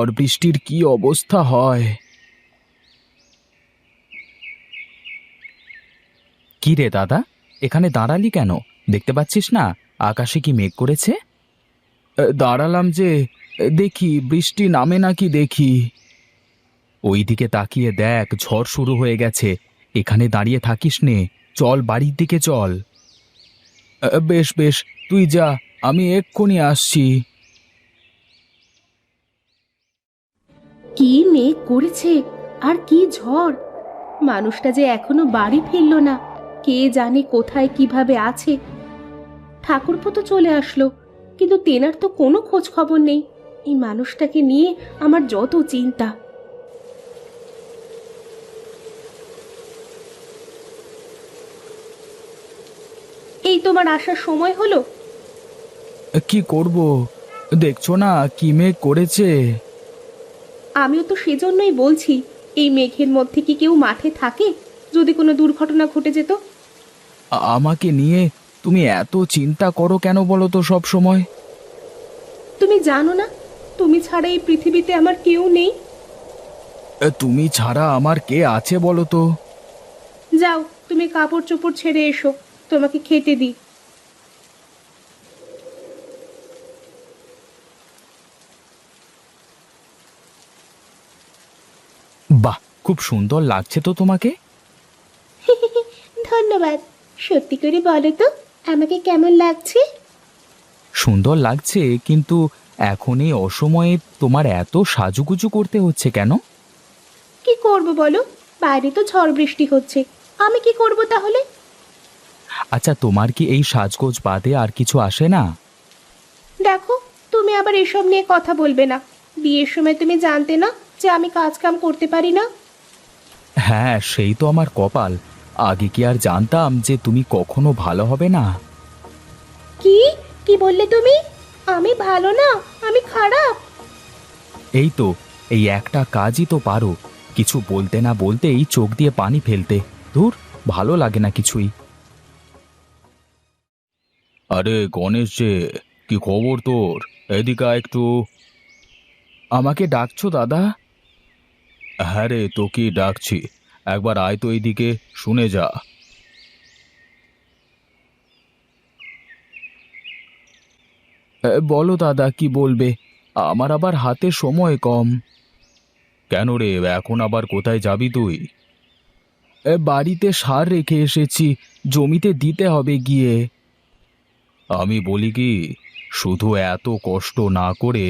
আর বৃষ্টির কি অবস্থা হয়। কি রে দাদা, এখানে দাঁড়ালি কেন? দেখতে পাচ্ছিস না আকাশে কি মেঘ করেছে? দাঁড়ালাম যে, দেখি বৃষ্টি নামে নাকি দেখি। ওইদিকে তাকিয়ে দেখ, ঝড় শুরু হয়ে গেছে। এখানে দাঁড়িয়ে থাকিস নে, চল বাড়ির দিকে চল। বেশ বেশ, তুই যা, আমি এক্ষুনি আসছি। কি মেঘ করেছে আর কি ঝড়! মানুষটা যে এখনো বাড়ি ফিরলো না, কে জানে কোথায় কিভাবে আছে। ঠাকুরপো তো চলে আসলো, কিন্তু তেনার তো কোনো খোঁজ খবর নেই। এই মানুষটাকে নিয়ে আমার যত চিন্তা। এই তোমার আসার সময় হলো। কি করব, দেখছো না কি মেঘ করেছে। আমিও তো সেজন্যই বলছি, এই মেঘের মধ্যে কি কেউ মাঠে থাকে? যদি কোনো দুর্ঘটনা ঘটে যেত। আমাকে নিয়ে তুমি এত চিন্তা করো কেন বলো তো সব সময়? তুমি জানো না, তুমি ছাড়া এই পৃথিবীতে আমার কেউ নেই। তুমি ছাড়া আমার কে আছে বলো তো? যাও, তুমি কাপড় চোপড় ছেড়ে এসো, তোমাকে খেতে দিই। বাহ, খুব সুন্দর লাগছে তো তোমাকে। ধন্যবাদ। সত্যি করে বলো তো, আমাকে কেমন লাগছে? সুন্দর লাগছে, কিন্তু এখন এই অসময়ে তোমার এত সাজুগুজু করতে হচ্ছে কেন? কি করব বলো, বাইরে তো ঝড় বৃষ্টি হচ্ছে, আমি কি করব তাহলে? আচ্ছা, তোমার কি এই সাজগোজ বাদে আর কিছু আসে না? দেখো, তুমি আবার এসব নিয়ে কথা বলবে না। বিয়ের সময় তুমি জানতে না যে আমি কাজ কাম করতে পারি না? হ্যাঁ, সেই তো আমার কপাল। আগে কি আর জানতাম যে তুমি কখনো ভালো হবে না? কি কি বললে তুমি? আমি ভালো না, আমি খারাপ? এই তো, এই একটা কাজই তো পারো, কিছু বলতে না বলতেই চোখ দিয়ে পানি ফেলতে। ধুর, ভালো লাগে না কিছুই। আরে গণেশ যে, কি খবর তোর? এদিকে আয় একটু। আমাকে ডাকছো দাদা? হ্যাঁ রে, তোকেই ডাকছি। একবার আয় তো এইদিকে, শুনে যা। বলো দাদা, কি বলবে? আমার আবার হাতে সময় কম। কেন রে, এখন আবার কোথায় যাবি তুই? বাড়িতে সার রেখে এসেছি, জমিতে দিতে হবে গিয়ে। আমি বলি কি, শুধু এত কষ্ট না করে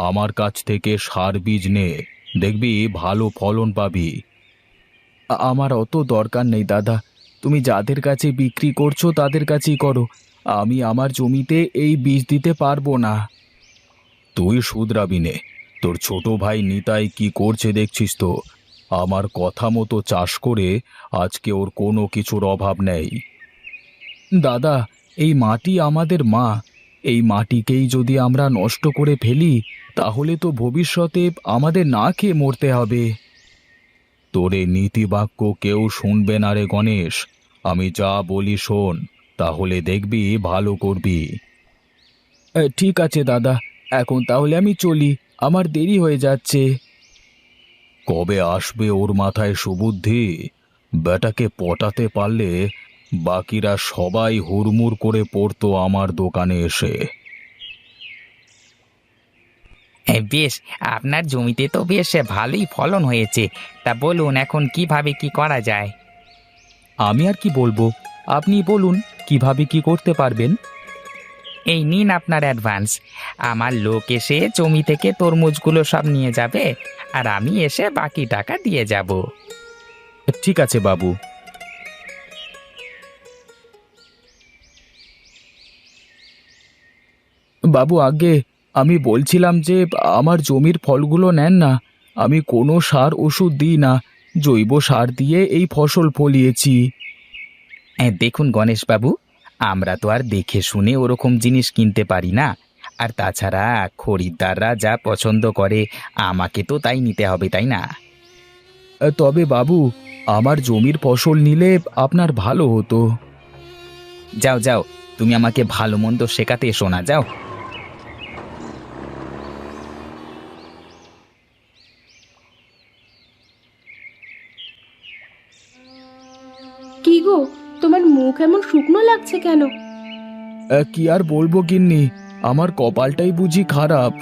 আমার কাছ থেকে সার বীজ নে, দেখবি ভালো ফলন পাবি। আমার অত দরকার নেই দাদা, তুমি যাদের কাছে বিক্রি করছো তাদের কাছেই করো। আমি আমার জমিতে এই বীজ দিতে পারবো না। তুই শুধরাবি নে, তোর ছোট ভাই নিতাই কি করছে দেখছিস তো। আমার কথা মতো চাষ করে আজকে ওর কোনো কিছুর অভাব নেই। দাদা, এই মাটি আমাদের মা। এই মাটিকেই যদি আমরা নষ্ট করে ফেলি, তাহলে তো ভবিষ্যতে আমাদের না খেয়ে মরতে হবে। তোরে নীতিবাক্য কেউ শুনবে না রে গণেশ। আমি যা বলি শোন, তাহলে দেখবি ভালো করবি। ঠিক আছে দাদা, এখন তাহলে আমি চলি, আমার দেরি হয়ে যাচ্ছে। কবে আসবে ওর মাথায় সুবুদ্ধি? বেটাকে পটাতে পারলে বাকিরা সবাই হুড়মুড় করে পড়তো আমার দোকানে এসে। বেশ, আপনার জমিতে তো বেশ ভালোই ফলন হয়েছে। তা বলুন, এখন কিভাবে কি করা যায়? আমি আর কি বলবো, আপনি বলুন কিভাবে কি করতে পারবেন। এই নিন আপনার অ্যাডভান্স। আমার লোক এসে জমি থেকে তরমুজগুলো সব নিয়ে যাবে, আর আমি এসে বাকি টাকা দিয়ে যাব। ঠিক আছে বাবু। বাবু, আগে আমি বলছিলাম যে আমার জমির ফলগুলো নেন না। আমি কোনো সার ওষুধ দিই না, জৈব সার দিয়ে এই ফসল ফলিয়েছি। দেখুন গণেশবাবু, আমরা তো আর দেখে শুনে ওরকম জিনিস কিনতে পারি না। আর তাছাড়া খরিদ্দাররা যা পছন্দ করে আমাকে তো তাই নিতে হবে, তাই না? তবে বাবু, আমার জমির ফসল নিলে আপনার ভালো হতো। যাও যাও, তুমি আমাকে ভালো মন্দ শেখাতে এসো না, যাও। গো, তোমার মুখ এমন শুকনো লাগছে কেন? কি আর বলবো গিন্নি, আমার কপালটাই বুঝি খারাপ।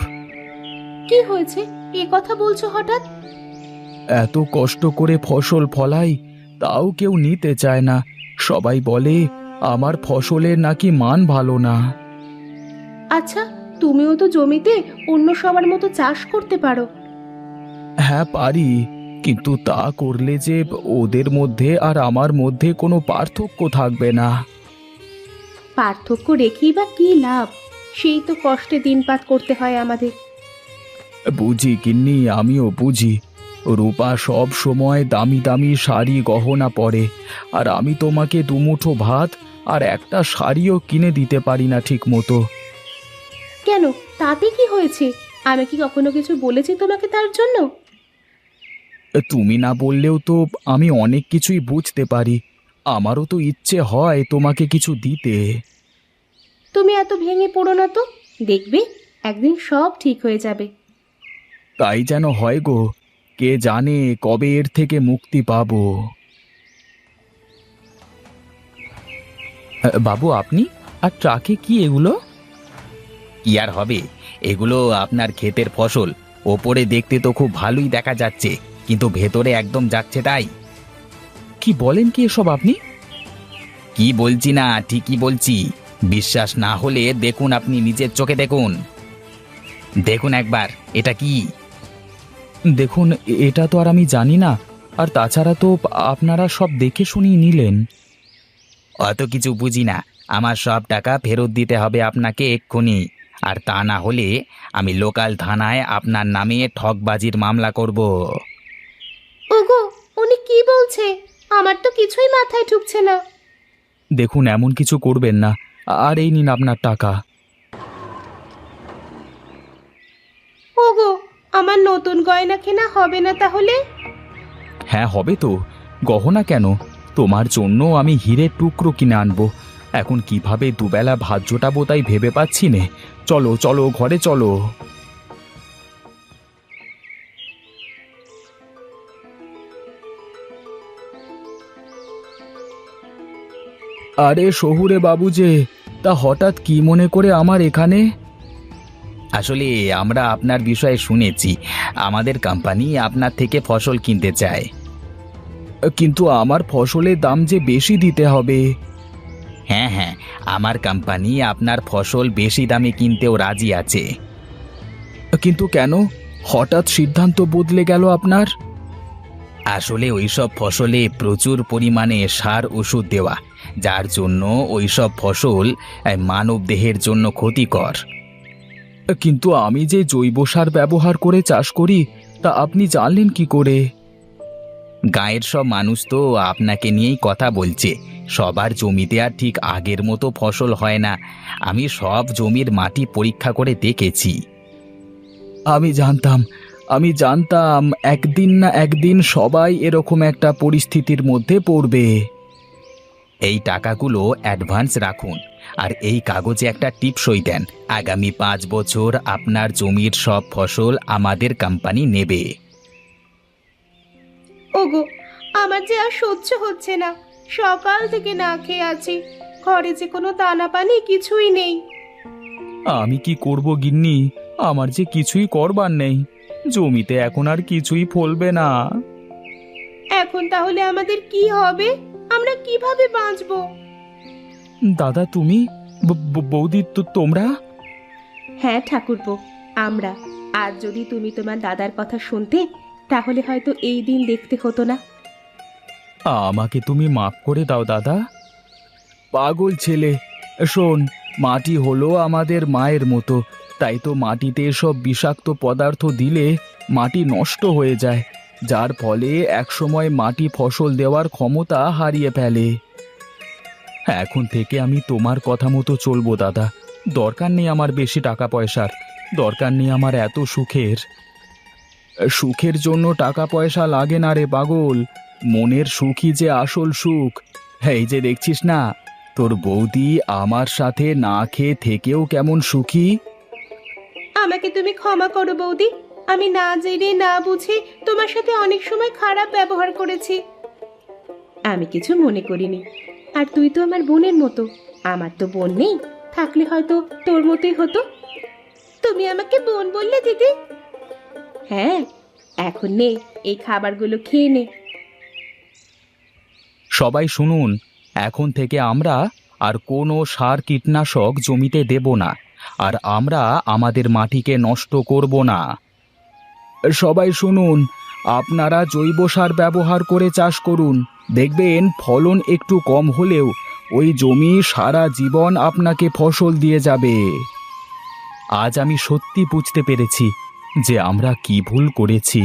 কি হয়েছে, এ কথা বলছো হঠাৎ? এত কষ্ট করে ফসল ফলাই, তাও কেউ নিতে চায় না। সবাই বলে আমার ফসলের নাকি মান ভালো না। আচ্ছা, তুমিও তো জমিতে অন্য সবার মতো চাষ করতে পারো। হ্যাঁ পারি, কিন্তু তা করলে যে ওদের মধ্যে আর আমার মধ্যে কোনো পার্থক্য থাকবে না। পার্থক্য রেখেই বা কি লাভ? সেই তো কষ্টে দিনপাত করতে হয় আমাদের। বুঝি গিন্নি, আমিও বুঝি। রূপা সব সময় দামি দামি শাড়ি গহনা পরে, আর আমি তোমাকে দুমুঠো ভাত আর একটা শাড়িও কিনে দিতে পারি না ঠিক মতো। কেন, তাতে কি হয়েছে? আমি কি কখনো কিছু বলেছি তোমাকে তার জন্য? তুমি না বললেও তো আমি অনেক কিছুই বুঝতে পারি। আমারও তো ইচ্ছে হয় তোমাকে কিছু দিতে। তুমি এত ভেঙে পড়ো না তো, দেখবে একদিন সব ঠিক হয়ে যাবে। তাই যেন হয় গো, কে জানে কবে এর থেকে মুক্তি পাবো। বাবু, আপনি আর ট্রাকে কি এগুলো? কি আর হবে, এগুলো আপনার ক্ষেতের ফসল। ওপরে দেখতে তো খুব ভালোই দেখা যাচ্ছে, কিন্তু ভেতরে একদম যাচ্ছে তাই। কি বলেন কি এসব আপনি? কি বলছি না, ঠিকই বলছি। বিশ্বাস না হলে দেখুন, আপনি নিজের চোখে দেখুন। দেখুন একবার, এটা কি? দেখুন, এটা তো আর আমি জানি না। আর তাছাড়া তো আপনারা সব দেখে শুনিয়ে নিলেন। অত কিছু বুঝি না। আমার সব টাকা ফেরত দিতে হবে আপনাকে এক্ষুনি। আর তা না হলে আমি লোকাল থানায় আপনার নামে ঠকবাজির মামলা করব। ওগো, উনি কি বলছে? আমার তো কিছুই মাথায় ঢুকছে না। দেখুন, এমন কিছু করবেন না। আর এই নিন আপনার টাকা। ওগো, আমার নতুন গয়না কেনা হবে না তাহলে? হ্যাঁ হবে তো। গহনা কেন, তোমার জন্য আমি হীরের টুকরো কিনে আনবো। এখন কিভাবে দুবেলা ভাত জোটাবো তাই ভেবে পাচ্ছি নে। চলো চলো, ঘরে চলো। আরে শহুরে বাবু যে, তা হঠাৎ কি মনে করে আমার এখানে? আসলে আমরা আপনার বিষয়ে শুনেছি, আমাদের কোম্পানি আপনার থেকে ফসল কিনতে চায়। কিন্তু আমার ফসলের দাম যে বেশি দিতে হবে। হ্যাঁ হ্যাঁ, আমার কোম্পানি আপনার ফসল বেশি দামে কিনতেও রাজি আছে। কিন্তু কেন হঠাৎ সিদ্ধান্ত বদলে গেল আপনার? আসলে ওইসব ফসলে প্রচুর পরিমাণে সার ওষুধ দেওয়া, যার জন্য ওইসব ফসল মানব দেহের জন্য ক্ষতিকর। কিন্তু আমি যে জৈব সার ব্যবহার করে চাষ করি, তা আপনি জানলেন কি করে? গাঁয়ের সব মানুষ তো আপনাকে নিয়েই কথা বলছে। সবার জমিতে আর ঠিক আগের মতো ফসল হয় না। আমি সব জমির মাটি পরীক্ষা করে দেখেছি। আমি জানতাম একদিন না একদিন সবাই এরকম একটা পরিস্থিতির মধ্যে পড়বে। এই টাকাগুলো অ্যাডভান্স রাখুন, আর এই কাগজে একটা টিপসই দেন। আগামী 5 বছর আপনার জমির সব ফসল আমাদের কোম্পানি নেবে। ওগো, আমার যে আর সহ্য হচ্ছে না। সকাল থেকে না খেয়ে আছি, ঘরে যে কোনো দানা পানি কিছুই নেই। আমি কি করব গিন্নি, আমার যে কিছুই করবার নেই। জমিতে এখন আর কিছুই ফলবে না। এখন তাহলে আমাদের কি হবে? আমরা কিভাবে বাঁচবো? দাদা তুমি, বৌদি, তো তোমরা? হ্যাঁ ঠাকুরপো, আমরা। আর যদি তুমি তোমার দাদার কথা শুনতে, তাহলে হয়তো এই দিন দেখতে হতো না। আমাকে তুমি মাফ করে দাও দাদা। পাগল ছেলে, শোন, মাটি হলো আমাদের মায়ের মতো। তাই তো মাটিতে এসব বিষাক্ত পদার্থ দিলে মাটি নষ্ট হয়ে যায়, যার ফলে একসময় মাটি ফসল দেওয়ার ক্ষমতা হারিয়ে ফেলে। এখন থেকে আমি তোমার কথা মতো চলবো দাদা। দরকার নেই আমার বেশি টাকা পয়সার, দরকার নেই আমার এত সুখের। সুখের জন্য টাকা পয়সা লাগে না রে পাগল, মনের সুখই যে আসল সুখ। এই যে দেখছিস না, তোর বৌদি আমার সাথে না খেয়ে থেকেও কেমন সুখী। আমাকে তুমি ক্ষমা করো বৌদি। আমি না জেনে না বুঝে তোমার সাথে অনেক সময় খারাপ ব্যবহার করেছি। আমি কিছু মনে করিনি। আর তুই তো আমার বোনের মতো। আমার তো বোন নেই, থাকলে হয়তো তোর মতোই হতো। তুমি আমাকে বোন বললে দিদি? হ্যাঁ, এখন নে, এই খাবারগুলো খেয়ে নে। সবাই শুনুন, এখন থেকে আমরা আর কোনো সার কীটনাশক জমিতে দেব না, আর আমরা আমাদের মাটিকে নষ্ট করব না। সবাই শুনুন, আপনারা জৈব সার ব্যবহার করে চাষ করুন। দেখবেন ফলন একটু কম হলেও ওই জমি সারা জীবন আপনাকে ফসল দিয়ে যাবে। আজ আমি সত্যি বুঝতে পেরেছি যে আমরা কি ভুল করেছি।